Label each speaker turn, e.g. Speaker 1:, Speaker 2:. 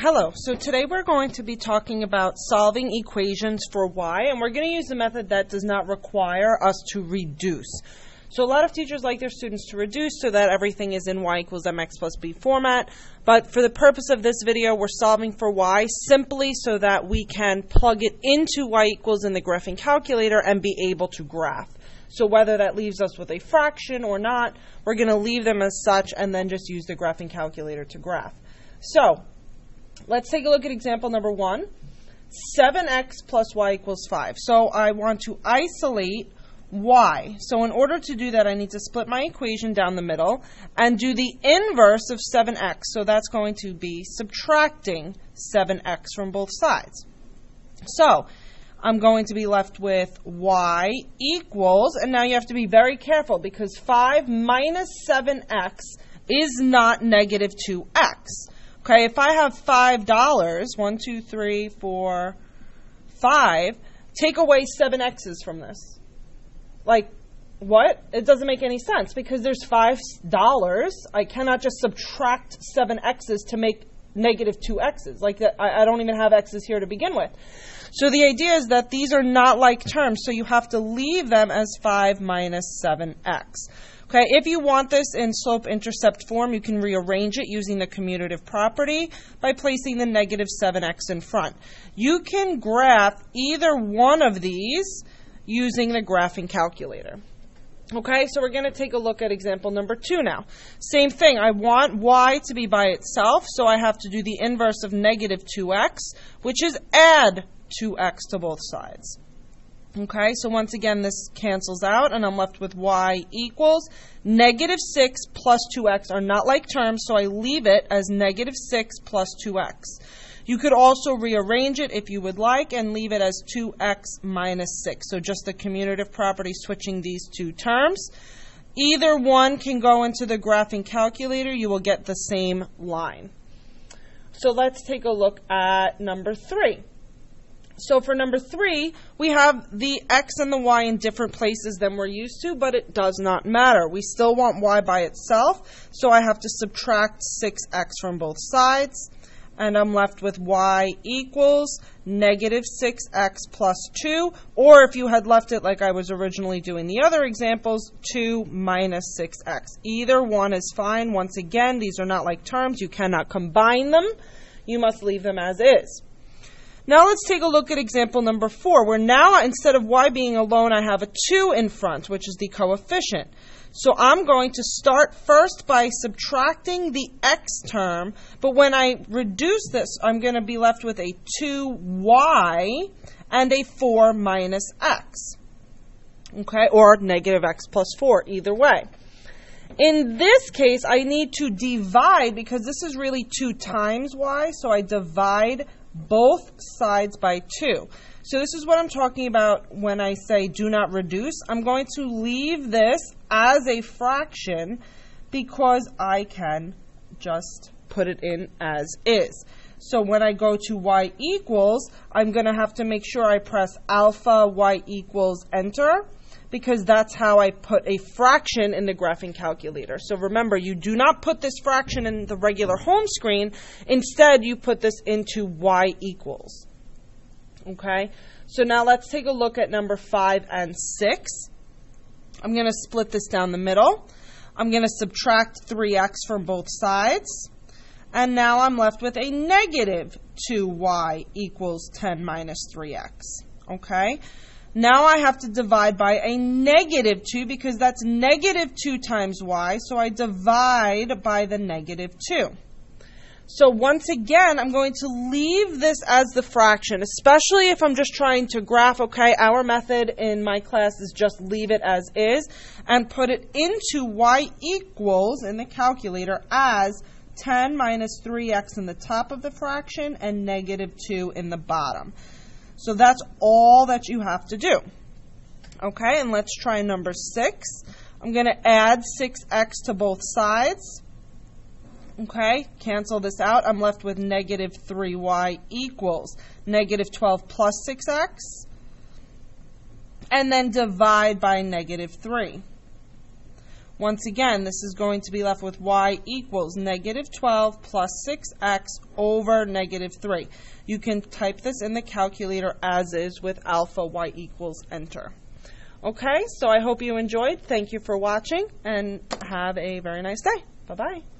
Speaker 1: Hello, so today we're going to be talking about solving equations for y, and we're going to use the method that does not require us to reduce. So a lot of teachers like their students to reduce so that everything is in y equals mx plus b format, but for the purpose of this video, we're solving for y simply so that we can plug it into y equals in the graphing calculator and be able to graph. So whether that leaves us with a fraction or not, we're going to leave them as such and then just use the graphing calculator to graph. So let's take a look at example number 1. 7x plus y equals 5. So I want to isolate y. So in order to do that, I need to split my equation down the middle and do the inverse of 7x. So that's going to be subtracting 7x from both sides. So I'm going to be left with y equals, and now you have to be very careful because 5 minus 7x is not negative 2x. Okay, if I have $5, 1, 2, 3, 4, 5, take away 7x's from this. Like, what? It doesn't make any sense because there's $5. I cannot just subtract 7x's to make negative 2x's. Like, I don't even have x's here to begin with. So the idea is that these are not like terms, so you have to leave them as 5 minus 7x. Okay, if you want this in slope-intercept form, you can rearrange it using the commutative property by placing the negative 7x in front. You can graph either one of these using the graphing calculator. Okay, so we're going to take a look at example number 2 now. Same thing, I want y to be by itself, so I have to do the inverse of negative 2x, which is add 2x to both sides. Okay, so once again, this cancels out, and I'm left with y equals negative 6 plus 2x are not like terms, so I leave it as negative 6 plus 2x. You could also rearrange it if you would like and leave it as 2x minus 6. So just the commutative property switching these two terms. Either one can go into the graphing calculator. You will get the same line. So let's take a look at number 3. So for number 3, we have the x and the y in different places than we're used to, but it does not matter. We still want y by itself, so I have to subtract 6x from both sides, and I'm left with y equals negative 6x plus 2, or if you had left it like I was originally doing the other examples, 2 minus 6x. Either one is fine. Once again, these are not like terms. You cannot combine them. You must leave them as is. Now let's take a look at example number 4, where now instead of y being alone, I have a 2 in front, which is the coefficient. So I'm going to start first by subtracting the x term, but when I reduce this, I'm going to be left with a 2y and a 4 minus x, okay, or negative x plus 4, either way. In this case, I need to divide, because this is really 2 times y, so I divide both sides by 2. So this is what I'm talking about when I say do not reduce. I'm going to leave this as a fraction because I can just put it in as is. So when I go to y equals, I'm going to have to make sure I press alpha y equals enter, because that's how I put a fraction in the graphing calculator. So remember, you do not put this fraction in the regular home screen. Instead, you put this into y equals. Okay? So now let's take a look at number 5 and 6. I'm going to split this down the middle. I'm going to subtract 3x from both sides. And now I'm left with a negative 2y equals 10 minus 3x. Okay? Now I have to divide by a negative 2 because that's negative 2 times y, so I divide by the negative 2. So once again, I'm going to leave this as the fraction, especially if I'm just trying to graph. Okay, our method in my class is just leave it as is and put it into y equals in the calculator as 10 minus 3x in the top of the fraction and negative 2 in the bottom. So that's all that you have to do. Okay, and let's try number 6. I'm going to add 6x to both sides. Okay, cancel this out. I'm left with negative 3y equals negative 12 plus 6x. And then divide by negative 3. Once again, this is going to be left with y equals negative 12 plus 6x over negative 3. You can type this in the calculator as is with alpha y equals enter. Okay, so I hope you enjoyed. Thank you for watching, and have a very nice day. Bye-bye.